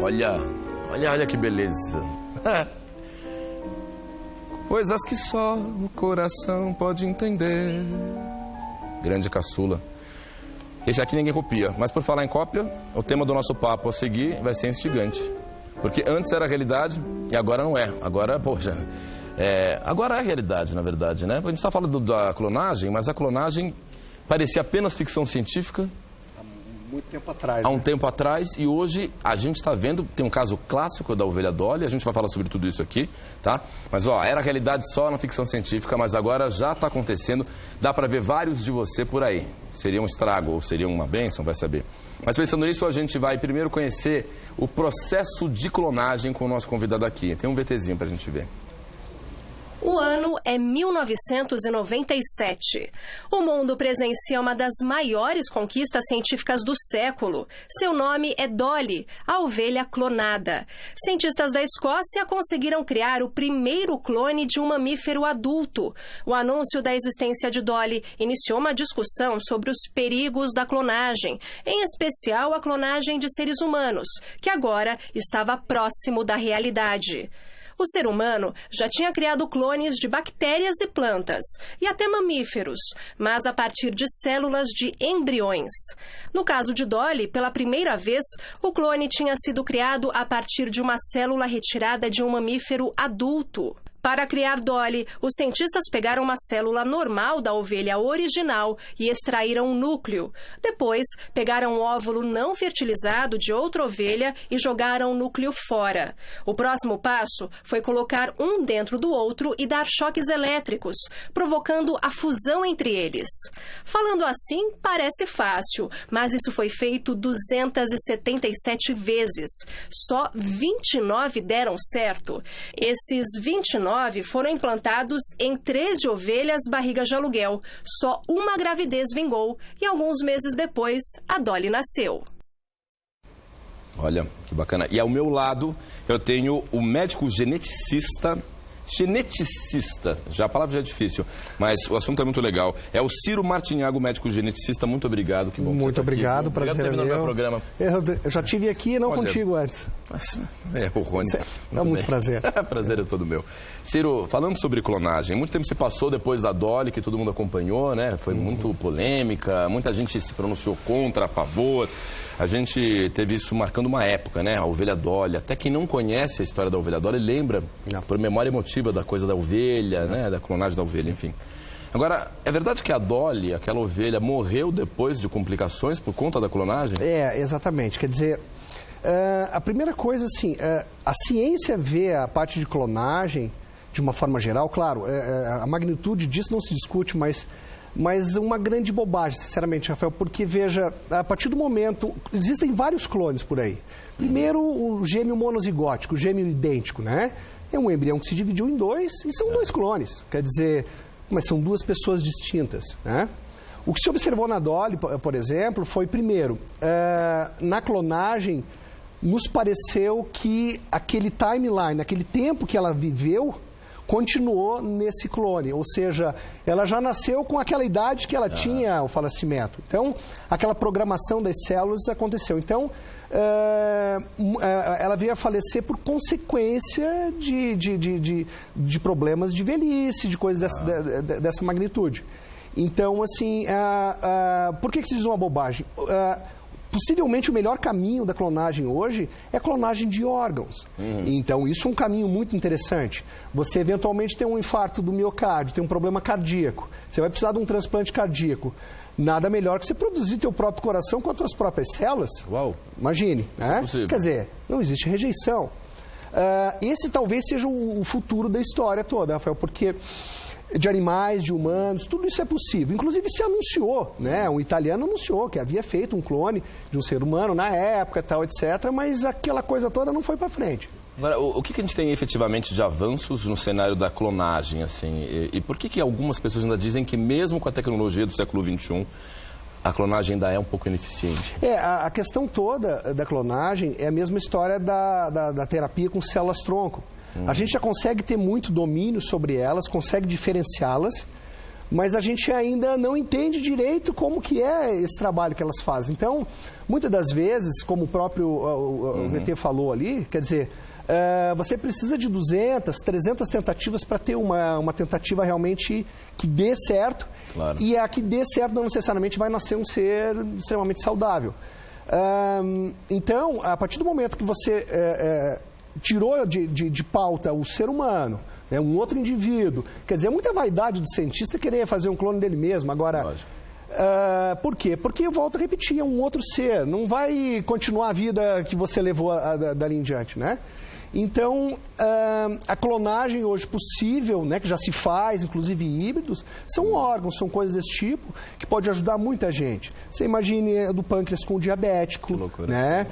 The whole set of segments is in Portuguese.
Olha que beleza. Coisas que só o coração pode entender. Grande caçula. Esse aqui ninguém copia, mas por falar em cópia, o tema do nosso papo a seguir vai ser instigante. Porque antes era realidade e agora não é. Agora, poxa, agora é realidade, na verdade, né? A gente está falando da clonagem, mas a clonagem parecia apenas ficção científica. Muito tempo atrás. Há um tempo atrás, e hoje a gente está vendo, tem um caso clássico da ovelha Dolly, a gente vai falar sobre tudo isso aqui, tá? Mas, era realidade só na ficção científica, mas agora já está acontecendo, dá para ver vários de você por aí. Seria um estrago ou seria uma bênção, vai saber. Mas pensando nisso, a gente vai primeiro conhecer o processo de clonagem com o nosso convidado aqui. Tem um VTzinho para a gente ver. O ano é 1997. O mundo presencia uma das maiores conquistas científicas do século. Seu nome é Dolly, a ovelha clonada. Cientistas da Escócia conseguiram criar o primeiro clone de um mamífero adulto. O anúncio da existência de Dolly iniciou uma discussão sobre os perigos da clonagem, em especial a clonagem de seres humanos, que agora estava próximo da realidade. O ser humano já tinha criado clones de bactérias e plantas, e até mamíferos, mas a partir de células de embriões. No caso de Dolly, pela primeira vez, o clone tinha sido criado a partir de uma célula retirada de um mamífero adulto. Para criar Dolly, os cientistas pegaram uma célula normal da ovelha original e extraíram um núcleo. Depois, pegaram um óvulo não fertilizado de outra ovelha e jogaram o núcleo fora. O próximo passo foi colocar um dentro do outro e dar choques elétricos, provocando a fusão entre eles. Falando assim, parece fácil, mas isso foi feito 277 vezes. Só 29 deram certo. Esses 29 foram implantados em 13 ovelhas barrigas de aluguel. Só uma gravidez vingou e alguns meses depois a Dolly nasceu. Olha, que bacana. E ao meu lado eu tenho o médico geneticista, já a palavra já é difícil, mas o assunto é muito legal. É o Ciro Martinhago, médico geneticista. Muito obrigado, que bom. Muito obrigado, prazer é meu. Programa. Eu já tive aqui, não contigo antes. O Rony. É muito prazer. Prazer é todo meu. Ciro, falando sobre clonagem, muito tempo se passou depois da Dolly, que todo mundo acompanhou, né? Foi muito polêmica, muita gente se pronunciou contra, a favor. A gente teve isso marcando uma época, né? A ovelha Dolly. Até quem não conhece a história da ovelha Dolly lembra, por memória emotiva, da coisa da ovelha, né? Da clonagem da ovelha, enfim. Agora, é verdade que a Dolly, aquela ovelha, morreu depois de complicações por conta da clonagem? Exatamente. Quer dizer, a primeira coisa, assim, a ciência vê a parte de clonagem de uma forma geral, claro, a magnitude disso não se discute, mas uma grande bobagem, sinceramente, Rafael, porque, veja, a partir do momento, existem vários clones por aí. Primeiro, o gêmeo monozigótico, o gêmeo idêntico, né? É um embrião que se dividiu em dois e são dois clones. Quer dizer, mas são duas pessoas distintas, né? O que se observou na Dolly, por exemplo, foi, primeiro, na clonagem, nos pareceu que aquele timeline, aquele tempo que ela viveu, continuou nesse clone, ou seja, ela já nasceu com aquela idade que ela tinha o falecimento. Então, aquela programação das células aconteceu. Então, ela veio a falecer por consequência de problemas de velhice, de coisas dessa magnitude. Então, assim, por que se diz uma bobagem? Possivelmente o melhor caminho da clonagem hoje é a clonagem de órgãos. Então, isso é um caminho muito interessante. Você eventualmente tem um infarto do miocárdio, tem um problema cardíaco, você vai precisar de um transplante cardíaco. Nada melhor que você produzir teu próprio coração com as suas próprias células. Uau! Imagine, né? É Quer dizer, não existe rejeição. Esse talvez seja o futuro da história toda, Rafael, porque de animais, de humanos, tudo isso é possível. Inclusive se anunciou, né? Um italiano anunciou que havia feito um clone de um ser humano na época, tal, etc., mas aquela coisa toda não foi para frente. Agora, o que a gente tem efetivamente de avanços no cenário da clonagem, assim? E por que algumas pessoas ainda dizem que mesmo com a tecnologia do século XXI, a clonagem ainda é um pouco ineficiente? A questão toda da clonagem é a mesma história da terapia com células-tronco. A gente já consegue ter muito domínio sobre elas, consegue diferenciá-las, mas a gente ainda não entende direito como que é esse trabalho que elas fazem. Então, muitas das vezes, como o próprio o VT falou ali, quer dizer, você precisa de 200, 300 tentativas para ter uma tentativa realmente que dê certo. Claro. E a que dê certo não necessariamente vai nascer um ser extremamente saudável. Então, a partir do momento que você tirou de pauta o ser humano, né, um outro indivíduo, quer dizer, é muita vaidade do cientista querer fazer um clone dele mesmo. Agora, por quê? Porque, eu volto a repetir, é um outro ser, não vai continuar a vida que você levou dali em diante, né? Então, a clonagem hoje possível, né, que já se faz, inclusive híbridos, são órgãos, são coisas desse tipo, que pode ajudar muita gente. Você imagine do pâncreas com o diabético, que loucura, né?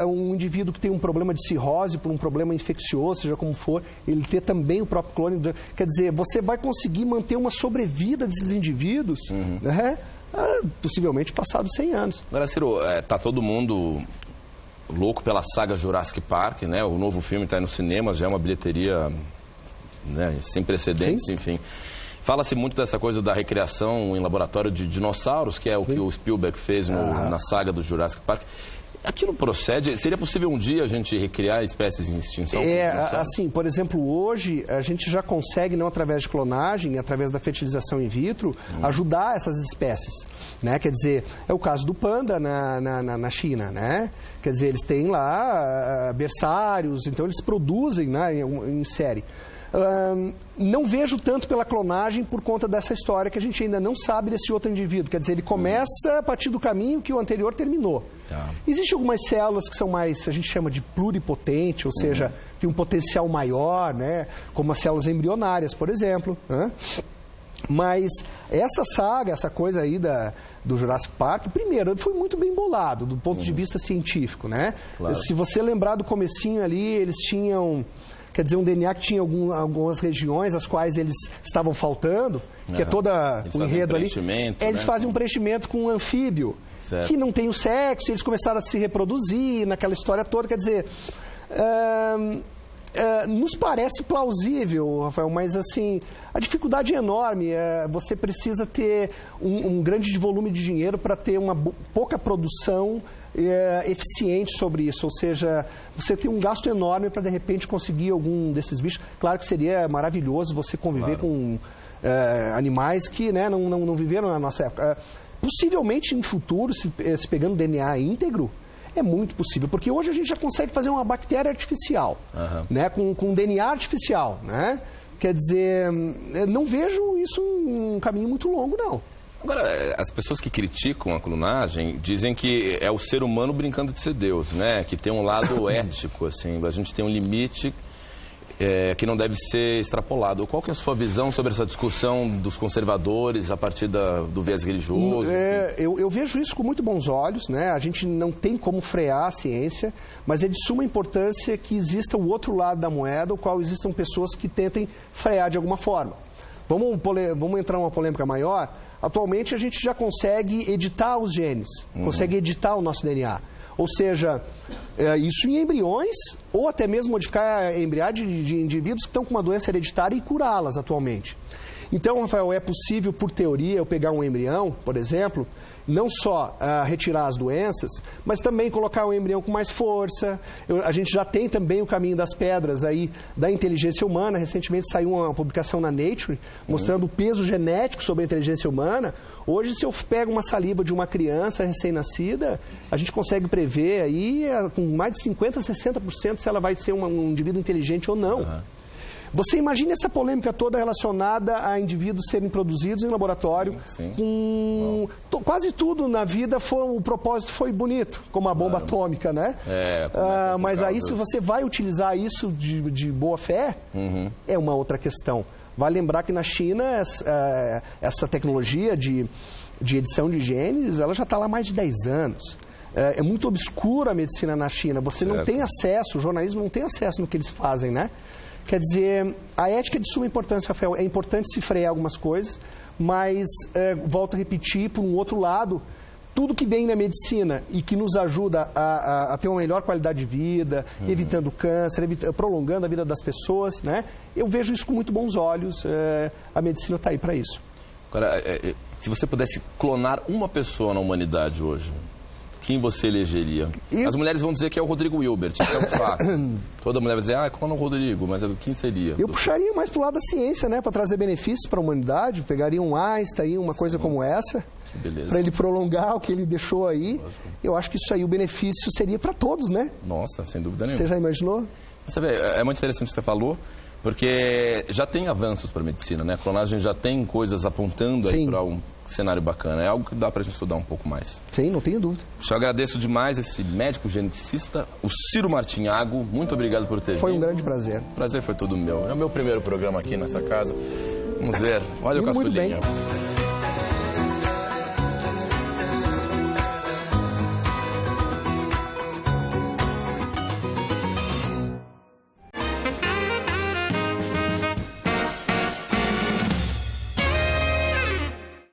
Um indivíduo que tem um problema de cirrose por um problema infeccioso, seja como for, ele ter também o próprio clone. Quer dizer, você vai conseguir manter uma sobrevida desses indivíduos, né? Possivelmente passados 100 anos. Agora, Ciro, tá todo mundo louco pela saga Jurassic Park, né? O novo filme está aí no cinema, já é uma bilheteria, né, sem precedentes, sim. Enfim. Fala-se muito dessa coisa da recriação em laboratório de dinossauros, que é o que o Spielberg fez na saga do Jurassic Park. Aquilo procede? Seria possível um dia a gente recriar espécies em extinção? Assim, por exemplo, hoje a gente já consegue, não através de clonagem, através da fertilização in vitro, ajudar essas espécies, né? Quer dizer, é o caso do panda na China, né? Quer dizer, eles têm lá berçários, então eles produzem, né, em série. Não vejo tanto pela clonagem por conta dessa história que a gente ainda não sabe desse outro indivíduo. Quer dizer, ele começa a partir do caminho que o anterior terminou. Existem algumas células que são mais, a gente chama de pluripotente, ou seja, tem um potencial maior, né? Como as células embrionárias, por exemplo. Mas essa saga, essa coisa aí do Jurassic Park, primeiro, ele foi muito bem bolado do ponto de vista científico, né? Claro. Se você lembrar do comecinho ali, eles tinham... Quer dizer, um DNA que tinha algumas regiões as quais eles estavam faltando, que é toda o enredo ali. Eles fazem um preenchimento com um anfíbio, certo, que não tem o sexo, eles começaram a se reproduzir naquela história toda. Quer dizer, nos parece plausível, Rafael, mas assim, a dificuldade é enorme. Você precisa ter um grande volume de dinheiro para ter uma pouca produção eficiente sobre isso, ou seja, você tem um gasto enorme para de repente conseguir algum desses bichos. Claro que seria maravilhoso você conviver com animais que, né, não viveram na nossa época. Possivelmente em futuro, se pegando DNA íntegro, é muito possível, porque hoje a gente já consegue fazer uma bactéria artificial, né, com DNA artificial, né? Quer dizer, não vejo isso um caminho muito longo, não. Agora, as pessoas que criticam a clonagem dizem que é o ser humano brincando de ser Deus, né? Que tem um lado ético, assim, a gente tem um limite que não deve ser extrapolado. Qual que é a sua visão sobre essa discussão dos conservadores a partir do viés religioso? Eu vejo isso com muito bons olhos, né? A gente não tem como frear a ciência, mas é de suma importância que exista o outro lado da moeda, o qual existam pessoas que tentem frear de alguma forma. Vamos entrar numa polêmica maior. Atualmente a gente já consegue editar os genes, consegue editar o nosso DNA. Ou seja, isso em embriões, ou até mesmo modificar embrião de indivíduos que estão com uma doença hereditária e curá-las atualmente. Então, Rafael, é possível, por teoria, eu pegar um embrião, por exemplo, não só retirar as doenças, mas também colocar um embrião com mais força. A gente já tem também o caminho das pedras aí da inteligência humana. Recentemente saiu uma publicação na Nature mostrando o peso genético sobre a inteligência humana. Hoje, se eu pego uma saliva de uma criança recém-nascida, a gente consegue prever aí com mais de 50%, 60% se ela vai ser um indivíduo inteligente ou não. Você imagina essa polêmica toda relacionada a indivíduos serem produzidos em laboratório. Com quase tudo na vida o propósito foi bonito, como a bomba atômica, né? Mas aí se você vai utilizar isso de boa fé, é uma outra questão. Vale lembrar que na China essa tecnologia de edição de genes, ela já está lá há mais de 10 anos. É muito obscura a medicina na China. Você não tem acesso, o jornalismo não tem acesso no que eles fazem, né? Quer dizer, a ética é de suma importância, Rafael. É importante se frear algumas coisas, mas, volto a repetir, por um outro lado, tudo que vem na medicina e que nos ajuda a ter uma melhor qualidade de vida, evitando câncer, prolongando a vida das pessoas, né? Eu vejo isso com muito bons olhos. A medicina está aí para isso. se você pudesse clonar uma pessoa na humanidade hoje, quem você elegeria? As mulheres vão dizer que é o Rodrigo Hilbert, isso é um fato. Toda mulher vai dizer, clona o Rodrigo, mas quem seria? Eu puxaria mais pro lado da ciência, né? Para trazer benefícios para a humanidade. Pegaria um Einstein, uma coisa como essa. Para ele prolongar o que ele deixou aí. Lógico. Eu acho que isso aí, o benefício seria para todos, né? Nossa, sem dúvida nenhuma. Você já imaginou? Você vê, é muito interessante o que você falou, porque já tem avanços para a medicina, né? A clonagem já tem coisas apontando aí para um cenário bacana. É algo que dá para a gente estudar um pouco mais. Sim, não tenho dúvida. Eu agradeço demais esse médico geneticista, o Ciro Martinhago. Muito obrigado por ter vindo. Foi um grande prazer. O prazer foi todo meu. É o meu primeiro programa aqui nessa casa. Vamos ver. Olha o caçulinha. Muito bem.